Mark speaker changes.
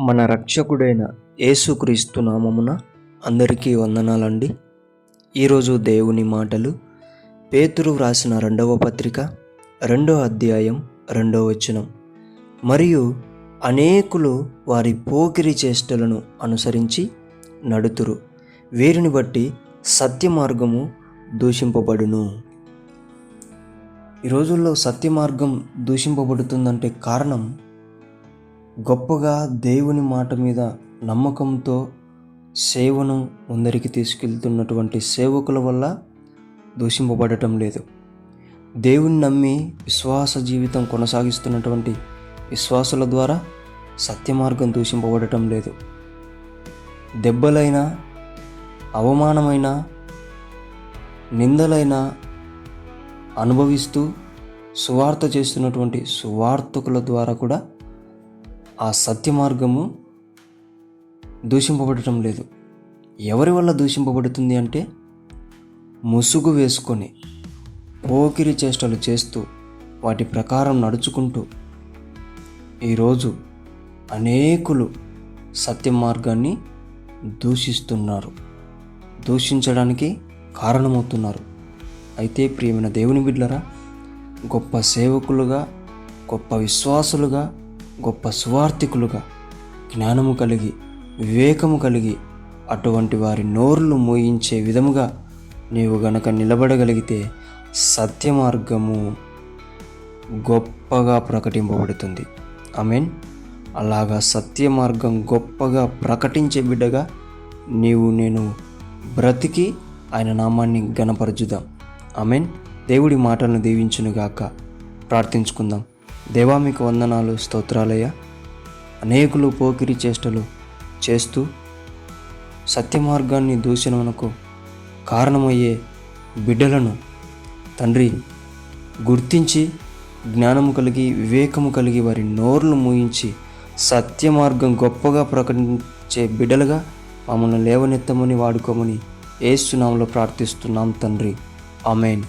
Speaker 1: మన రక్షకుడైన యేసుక్రీస్తు నామమున అందరికీ వందనాలండి. ఈరోజు దేవుని మాటలు పేతురు వ్రాసిన 2వ పత్రిక 2వ అధ్యాయం 2వ వచనం. మరియు అనేకులు వారి పోకిరి చేష్టలను అనుసరించి నడుతురు, వీరిని బట్టి సత్య మార్గము దూషింపబడును. ఈ రోజుల్లో సత్య మార్గం దూషింపబడుతుందంటే కారణం గొప్పగా దేవుని మాట మీద నమ్మకంతో సేవను ముందరికి తీసుకెళ్తున్నటువంటి సేవకుల వల్ల దూషింపబడటం లేదు. దేవుని నమ్మి విశ్వాస జీవితం కొనసాగిస్తున్నటువంటి విశ్వాసుల ద్వారా సత్య మార్గం దూషింపబడటం లేదు. దెబ్బలైనా, అవమానమైన, నిందలైనా అనుభవిస్తూ సువార్త చేస్తున్నటువంటి సువార్తకుల ద్వారా కూడా ఆ సత్య మార్గము దూషింపబడటం లేదు. ఎవరి వల్ల దూషింపబడుతుంది అంటే, ముసుగు వేసుకొని పోకిరి చేష్టలు చేస్తూ వాటి ప్రకారం నడుచుకుంటూ ఈరోజు అనేకులు సత్య మార్గాన్ని దూషిస్తున్నారు, దూషించడానికి కారణమవుతున్నారు. అయితే ప్రియమైన దేవుని బిడ్డలారా, గొప్ప సేవకులుగా, గొప్ప విశ్వాసులుగా, గొప్ప సువార్థికులుగా జ్ఞానము కలిగి, వివేకము కలిగి అటువంటి వారి నోరులు మోయించే విధముగా నీవు గనక నిలబడగలిగితే సత్య మార్గము గొప్పగా ప్రకటింపబడుతుంది. ఆమేన్. అలాగా సత్య మార్గం గొప్పగా ప్రకటించే బిడ్డగా నీవు నేను బ్రతికి ఆయన నామాన్ని ఘనపరచుదాం. ఆమేన్. దేవుడి మాటలను దీవించునుగాక. ప్రార్థించుకుందాం. దేవా, మీకు వందనాలు, స్తోత్రాలయ్యా. అనేకులు పోకిరి చేష్టలు చేస్తూ సత్య మార్గాన్ని దూషణకు కారణమయ్యే బిడ్డలను తండ్రి గుర్తించి జ్ఞానము కలిగి, వివేకము కలిగి వారి నోర్లు మూయించి సత్య మార్గం గొప్పగా ప్రకటించే బిడ్డలుగా మమ్మల్ని లేవనెత్తమని వాడుకోమని యేసు నామములో ప్రార్థిస్తున్నాం తండ్రి. ఆమేన్.